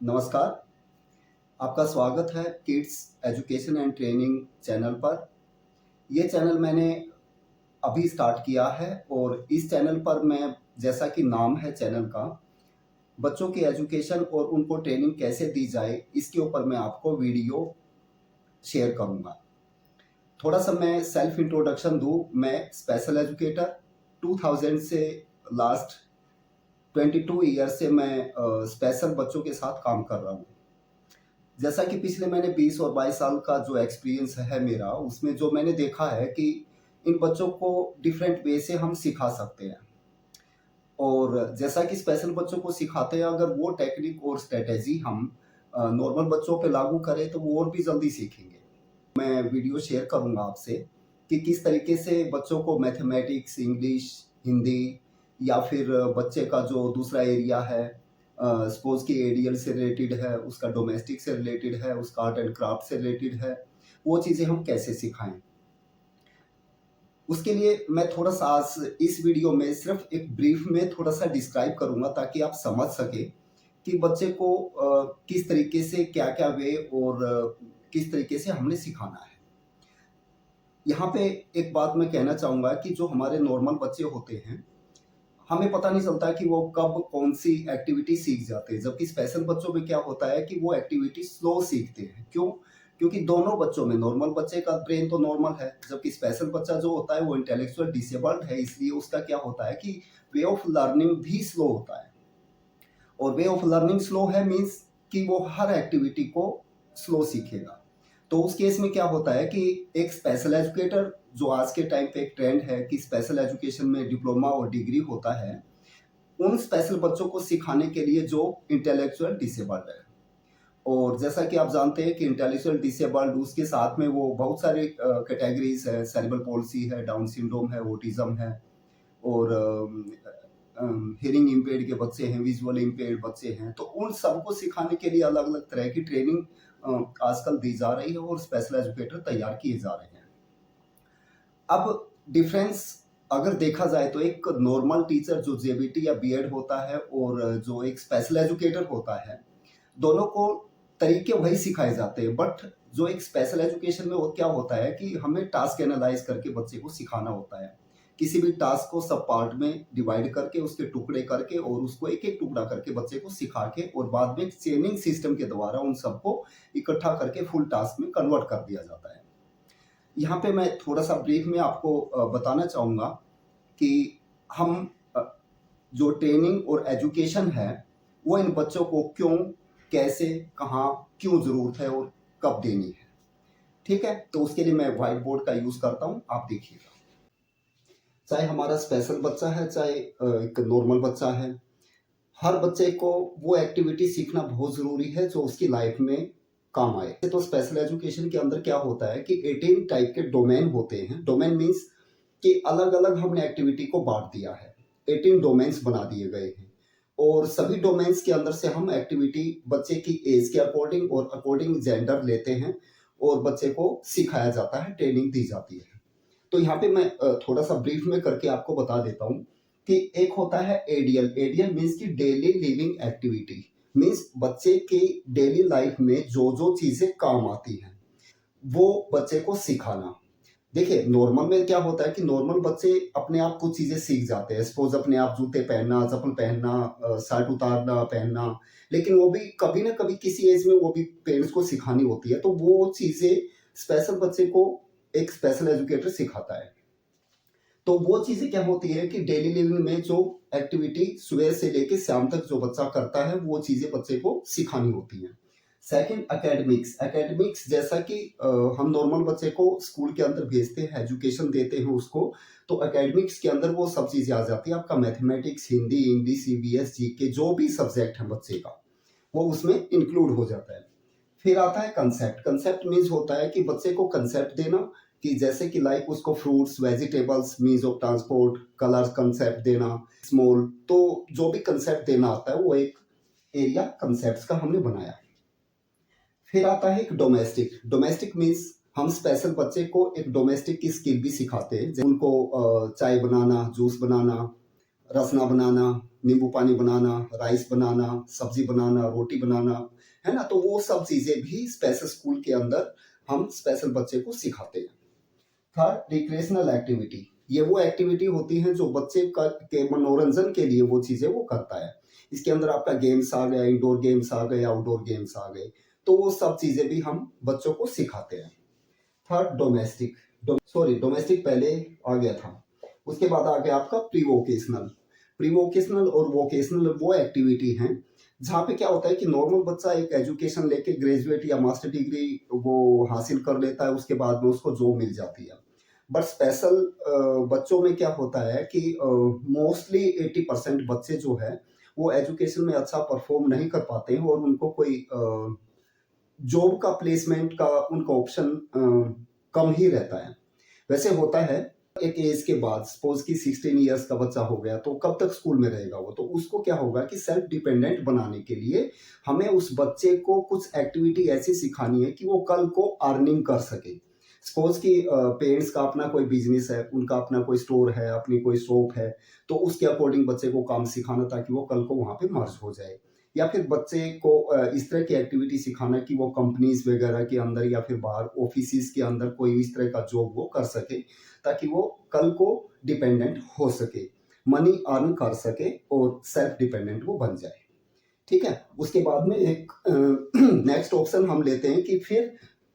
नमस्कार, आपका स्वागत है kids education and training channel पर। ये चैनल मैंने अभी स्टार्ट किया है और इस चैनल पर मैं, जैसा कि नाम है चैनल का, बच्चों की एजुकेशन और उनको ट्रेनिंग कैसे दी जाए, इसके ऊपर मैं आपको वीडियो शेयर करूँगा। थोड़ा सा मैं सेल्फ इंट्रोडक्शन दूँ। मैं स्पेशल एजुकेटर 2000 से लास्ट 22 ईयर से मैं स्पेशल बच्चों के साथ काम कर रहा हूँ। जैसा कि पिछले मैंने 20 और 22 साल का जो एक्सपीरियंस है मेरा, उसमें जो मैंने देखा है कि इन बच्चों को डिफरेंट वे से हम सिखा सकते हैं। और जैसा कि स्पेशल बच्चों को सिखाते हैं, अगर वो टेक्निक और स्ट्रेटेजी हम नॉर्मल बच्चों पे लागू करें तो वो और भी जल्दी सीखेंगे। मैं वीडियो शेयर करूँगा आपसे कि किस तरीके से बच्चों को मैथमेटिक्स, इंग्लिश, हिंदी या फिर बच्चे का जो दूसरा एरिया है, सपोज़ कि एडीएल से रिलेटेड है, उसका डोमेस्टिक से रिलेटेड है, उसका आर्ट एंड क्राफ्ट से रिलेटेड है, वो चीज़ें हम कैसे सिखाएँ। उसके लिए मैं थोड़ा-सा आज इस वीडियो में सिर्फ़ एक ब्रीफ में थोड़ा-सा डिस्क्राइब करूँगा ताकि आप समझ सकें कि बच्चे को किस तरीके से क्या-क्या वे और किस तरीके से हमने सिखाना है। यहाँ पे एक बात मैं कहना चाहूँगा कि जो हमारे नॉर्मल बच्चे होते हैं, हमें पता नहीं चलता कि वो कब कौन-सी एक्टिविटी सीख जाते हैं, जबकि स्पेशल बच्चों में क्या होता है कि वो एक्टिविटी स्लो सीखते हैं। क्यों? क्योंकि दोनों बच्चों में नॉर्मल बच्चे का ब्रेन तो नॉर्मल है, जबकि स्पेशल बच्चा जो होता है वो इंटेलेक्चुअल डिसेबल्ड है, इसलिए उसका क्या होता है कि वे ऑफ लर्निंग भी स्लो होता है। और वे ऑफ लर्निंग स्लो है मीन्स कि वो हर एक्टिविटी को स्लो सीखेगा। तो उस केस में क्या होता है कि एक स्पेशल एजुकेटर, जो आज के टाइम पे एक ट्रेंड है कि स्पेशल एजुकेशन में डिप्लोमा और डिग्री होता है, उन स्पेशल बच्चों को सिखाने के लिए जो इंटेलेक्चुअल डिसेबल्ड है। और जैसा कि आप जानते हैं कि इंटेलेक्चुअल डिसेबल्ड, उसके साथ में वो बहुत सारे कैटेगरीज है, सेरेब्रल पॉल्सी है, डाउन सिंड्रोम है, ऑटिज्म है, और हियरिंग इम्पेयर्ड के बच्चे हैं, विजुअल इम्पेयर्ड बच्चे हैं। तो उन सबको सिखाने के लिए अलग अलग तरह की ट्रेनिंग आजकल दी जा रही है और स्पेशल एजुकेटर तैयार किए जा रहे हैं। अब डिफरेंस अगर देखा जाए तो एक नॉर्मल टीचर जो जेबीटी या बीएड होता है और जो एक स्पेशल एजुकेटर होता है, दोनों को तरीके वही सिखाए जाते हैं, बट जो एक स्पेशल एजुकेशन में वो क्या होता है कि हमें टास्क एनालाइज करके बच्चे को सिखाना होता है। किसी भी टास्क को सब पार्ट में डिवाइड करके, उसके टुकड़े करके और उसको एक एक टुकड़ा करके बच्चे को सिखा के और बाद में चेनिंग सिस्टम के द्वारा उन सबको इकट्ठा करके फुल टास्क में कन्वर्ट कर दिया जाता है। यहाँ पे मैं थोड़ा सा ब्रीफ में आपको बताना चाहूँगा कि हम अ, जो ट्रेनिंग और एजुकेशन है, वो इन बच्चों को क्यों, कैसे, कहाँ, क्यों ज़रूरत है और कब देनी है। ठीक है? तो उसके लिए मैं व्हाइट बोर्ड का यूज़ करता हूँ, आप देखिएगा। चाहे हमारा स्पेशल बच्चा है, चाहे एक नॉर्मल बच्चा है, हर बच्चे को वो एक्टिविटी सीखना बहुत ज़रूरी है जो उसकी लाइफ में काम आए। तो स्पेशल एजुकेशन के अंदर क्या होता है कि 18 टाइप के डोमेन होते हैं। डोमेन मीन्स कि अलग-अलग हमने एक्टिविटी को बाँट दिया है। 18 डोमेन्स बना दिए गए हैं और सभी डोमेन्स के अंदर से हम एक्टिविटी बच्चे की एज के अकॉर्डिंग और अकॉर्डिंग जेंडर लेते हैं और बच्चे को सिखाया जाता है, ट्रेनिंग दी जाती है। तो यहाँ पे मैं थोड़ा-सा ब्रीफ में करके आपको बता देता हूँ कि एक होता है एडीएल। एडीएल मीन्स की डेली लिविंग एक्टिविटी, मीन्स बच्चे की डेली लाइफ में जो-जो चीज़ें काम आती हैं, वो बच्चे को सिखाना। देखिए, नॉर्मल में क्या होता है कि नॉर्मल बच्चे अपने आप कुछ चीज़ें सीख जाते हैं। सपोज़ अपने आप जूते पहनना, चप्पल पहनना, शर्ट उतारना, पहनना, लेकिन वो भी कभी ना कभी किसी एज में वो भी पेरेंट्स को सिखानी होती है। तो वो चीज़ें स्पेशल बच्चे को एक स्पेशल एजुकेटर सिखाता है। तो वो चीज़ें क्या होती है कि डेली लिविंग में जो एक्टिविटी सुबह से लेके शाम तक जो बच्चा करता है, वो चीज़ें बच्चे को सिखानी होती हैं। Second academics. एकेडमिक्स जैसा कि हम नॉर्मल बच्चे को स्कूल के अंदर भेजते हैं, एजुकेशन देते हैं उसको, तो एकेडमिक्स के अंदर वो सब चीज़ें आ जाती हैं। आपका mathematics, Hindi, English, EVS, GK, जो भी सब्जेक्ट है बच्चे का, वो उसमें इंक्लूड हो जाता है। फिर आता है कंसेप्ट। कंसेप्ट मीन्स होता है कि बच्चे को कंसेप्ट देना, कि जैसे कि लाइक उसको fruits, vegetables, means of transport, colours concept देना, स्मॉल, तो जो भी कंसेप्ट देना आता है वो एक एरिया कंसेप्ट्स का हमने बनाया। फिर आता है एक डोमेस्टिक। डोमेस्टिक मीन्स हम स्पेशल बच्चे को एक डोमेस्टिक की स्किल भी सिखाते हैं, जैसे उनको चाय बनाना, जूस बनाना, रसना बनाना, नींबू पानी बनाना, राइस बनाना, सब्जी बनाना, रोटी बनाना, है ना? तो वो सब चीज़ें भी स्पेशल स्कूल के अंदर हम स्पेशल बच्चे को सिखाते हैं। Third, recreational activity. ये वो एक्टिविटी होती है जो बच्चे के मनोरंजन के लिए वो चीज़ें वो करता है। इसके अंदर आपका गेम्स आ गया, इंडोर गेम्स आ गए, आउटडोर गेम्स आ गए। तो वो सब चीज़ें भी हम बच्चों को सिखाते हैं। Third, domestic. डोमेस्टिक पहले आ गया था। उसके बाद आ गया आपका प्री वोकेशनल। प्री वोकेशनल और वोकेशनल वो एक्टिविटी हैं जहाँ पे क्या होता है कि नॉर्मल बच्चा एक एजुकेशन लेके ग्रेजुएट या मास्टर डिग्री वो हासिल कर लेता है, उसके बाद में उसको जॉब मिल जाती है। बट स्पेशल बच्चों में क्या होता है कि मोस्टली 80% बच्चे जो है वो एजुकेशन में अच्छा परफॉर्म नहीं कर पाते हैं और उनको कोई जॉब का प्लेसमेंट का उनका ऑप्शन कम ही रहता है। वैसे होता है एक एज के बाद, सपोज कि 16 इयर्स का बच्चा हो गया तो कब तक स्कूल में रहेगा वो? तो उसको क्या होगा कि सेल्फ डिपेंडेंट बनाने के लिए हमें उस बच्चे को कुछ एक्टिविटी ऐसी सिखानी है कि वो कल को अर्निंग कर सके। सपोज कि पेरेंट्स का अपना कोई बिजनेस है, उनका अपना कोई स्टोर है, अपनी कोई शॉप है, तो उसके अकॉर्डिंग बच्चे को काम सिखाना ताकि वो कल को वहाँ पे मर्ज हो जाए। या फिर बच्चे को इस तरह की एक्टिविटी सिखाना कि वो कंपनीज वगैरह के अंदर या फिर बाहर ऑफिसेज के अंदर कोई इस तरह का जॉब वो कर सके ताकि वो कल को डिपेंडेंट हो सके, मनी अर्न कर सके और सेल्फ डिपेंडेंट वो बन जाए। ठीक है। उसके बाद में एक नेक्स्ट ऑप्शन हम लेते हैं कि फिर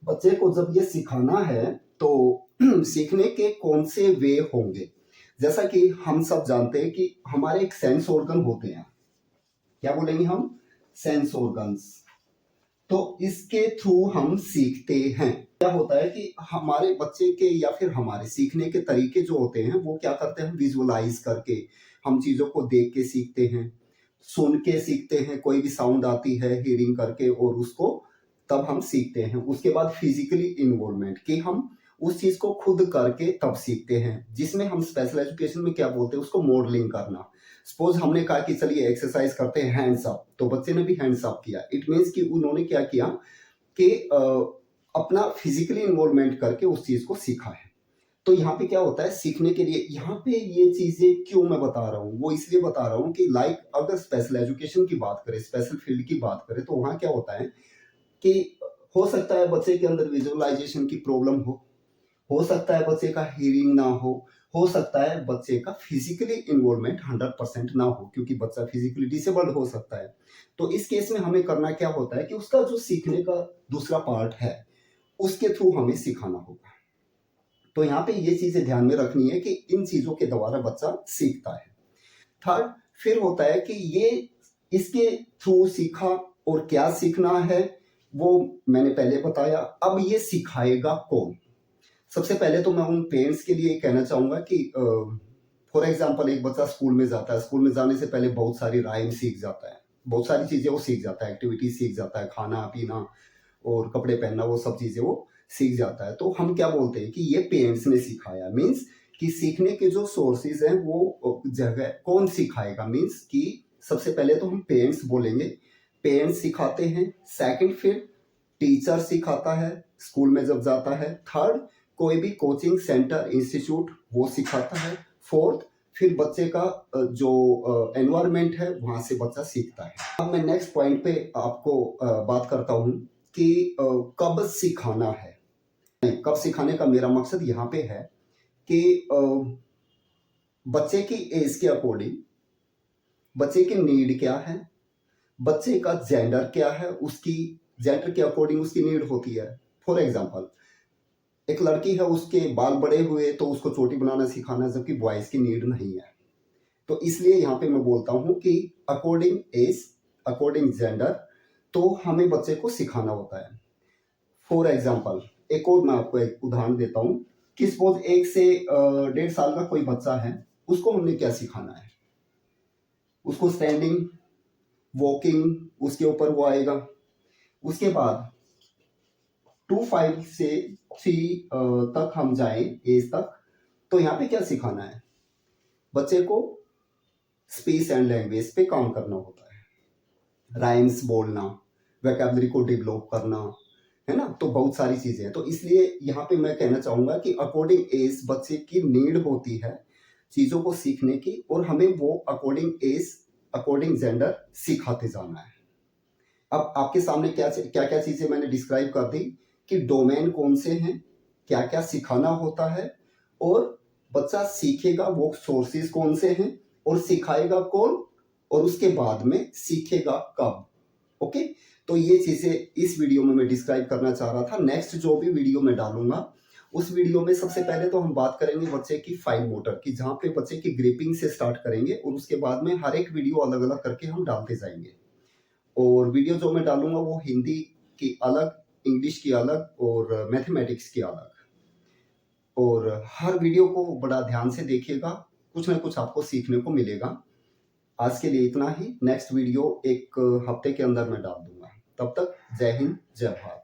बच्चे को जब ये सिखाना है तो सीखने के कौन से वे होंगे। जैसा कि हम सब जानते हैं कि हमारे एक सेंस ऑर्गन होते हैं, क्या बोलेंगे हम? Sense organs. तो इसके थ्रू हम सीखते हैं। क्या होता है कि हमारे बच्चे के या फिर हमारे सीखने के तरीके जो होते हैं वो क्या करते हैं, हम विजुअलाइज करके हम चीजों को देख के सीखते हैं, सुन के सीखते हैं, कोई भी साउंड आती है हियरिंग करके और उसको तब हम सीखते हैं। उसके बाद फिजिकली इन्वॉल्वमेंट कि हम उस चीज को खुद करके तब सीखते हैं, जिसमें हम स्पेशल एजुकेशन में क्या बोलते हैं उसको मॉडलिंग करना। सपोज हमने कहा कि चलिए एक्सरसाइज करते हैं हैंड्स अप, तो बच्चे ने भी हैंड्स अप किया। इट मीन्स कि उन्होंने क्या किया कि अपना फिजिकली इन्वॉल्वमेंट करके उस चीज को सीखा है। तो यहाँ पे क्या होता है सीखने के लिए, यहाँ पे ये चीजें क्यों मैं बता रहा हूँ, वो इसलिए बता रहा हूँ कि लाइक अगर स्पेशल एजुकेशन की बात करें, स्पेशल फील्ड की बात करें, तो वहाँ क्या होता है कि हो सकता है बच्चे के अंदर विजुअलाइजेशन की प्रॉब्लम हो सकता है बच्चे का हियरिंग ना हो सकता है बच्चे का फिजिकली इन्वॉल्वमेंट 100% ना हो, क्योंकि बच्चा फिजिकली डिसेबल्ड हो सकता है। तो इस केस में हमें करना क्या होता है कि उसका जो सीखने का दूसरा पार्ट है उसके थ्रू हमें सिखाना होगा। तो यहाँ पे ये चीजें ध्यान में रखनी है कि इन चीजों के द्वारा बच्चा सीखता है। थर्ड, फिर होता है कि ये इसके थ्रू सीखा और क्या सीखना है वो मैंने पहले बताया। अब ये सिखाएगा कौन? सबसे पहले तो मैं उन पेरेंट्स के लिए कहना चाहूंगा कि फॉर एग्जाम्पल एक बच्चा स्कूल में जाता है, स्कूल में जाने से पहले बहुत सारी राइम सीख जाता है, बहुत सारी चीजें वो सीख जाता है, एक्टिविटीज सीख जाता है, खाना पीना और कपड़े पहनना, वो सब चीजें वो सीख जाता है। तो हम क्या बोलते हैं कि ये पेरेंट्स ने सिखाया, मीन्स कि सीखने के जो सोर्सेज हैं वो जगह कौन सिखाएगा, मीन्स कि सबसे पहले तो हम पेरेंट्स बोलेंगे, पेरेंट्स सिखाते हैं। सेकंड, फिर टीचर सिखाता है स्कूल में जब जाता है। थर्ड, कोई भी कोचिंग सेंटर इंस्टीट्यूट वो सिखाता है। फोर्थ, फिर बच्चे का जो एनवायरनमेंट है वहां से बच्चा सीखता है। अब मैं नेक्स्ट पॉइंट पे आपको बात करता हूँ कि कब सिखाना है। कब सिखाने का मेरा मकसद यहाँ पे है कि बच्चे की एज के अकॉर्डिंग, बच्चे की नीड क्या है, बच्चे का जेंडर क्या है, उसकी जेंडर के अकॉर्डिंग उसकी नीड होती है। फॉर एग्जाम्पल एक लड़की है, उसके बाल बड़े हुए तो उसको चोटी बनाना सिखाना, जबकि बॉयज की नीड नहीं है। तो इसलिए यहाँ पे मैं बोलता हूँ कि अकॉर्डिंग एज, अकॉर्डिंग जेंडर, तो हमें बच्चे को सिखाना होता है। फॉर एग्जाम्पल एक और मैं आपको एक उदाहरण देता हूँ कि सपोज 1 से 1.5 साल का कोई बच्चा है, उसको हमने क्या सिखाना है, उसको स्टैंडिंग, वॉकिंग, उसके ऊपर वो आएगा। उसके बाद 2-5 से 3 तक हम जाएं एज तक, तो यहाँ पे क्या सिखाना है, बच्चे को स्पीच एंड लैंग्वेज पे काम करना होता है, राइम्स बोलना, वोकैबुलरी को डेवलप करना, है ना। तो बहुत सारी चीजें हैं। तो इसलिए यहाँ पे मैं कहना चाहूंगा कि अकॉर्डिंग एज बच्चे की नीड होती है चीजों को सीखने की, और हमें वो अकॉर्डिंग एज अकॉर्डिंग जेंडर सिखाते जाना है। अब आपके सामने क्या क्या चीजें मैंने डिस्क्राइब कर दी कि डोमेन कौन से हैं, क्या क्या सिखाना होता है, और बच्चा सीखेगा वो सोर्सेज कौन से हैं, और सिखाएगा कौन, और उसके बाद में सीखेगा कब। ओके, तो ये चीजें इस वीडियो में मैं डिस्क्राइब करना चाह रहा था। नेक्स्ट जो भी वीडियो में डालूंगा उस वीडियो में सबसे पहले तो हम बात करेंगे बच्चे की फाइन मोटर की, जहाँ पे बच्चे की ग्रिपिंग से स्टार्ट करेंगे, और उसके बाद में हर एक वीडियो अलग अलग करके हम डालते जाएंगे। और वीडियो जो मैं डालूंगा वो हिंदी की अलग, इंग्लिश की अलग, और मैथमेटिक्स की अलग। और हर वीडियो को बड़ा ध्यान से देखिएगा, कुछ ना कुछ आपको सीखने को मिलेगा। आज के लिए इतना ही। नेक्स्ट वीडियो एक हफ्ते के अंदर मैं डाल दूंगा। तब तक जय हिंद, जय भारत।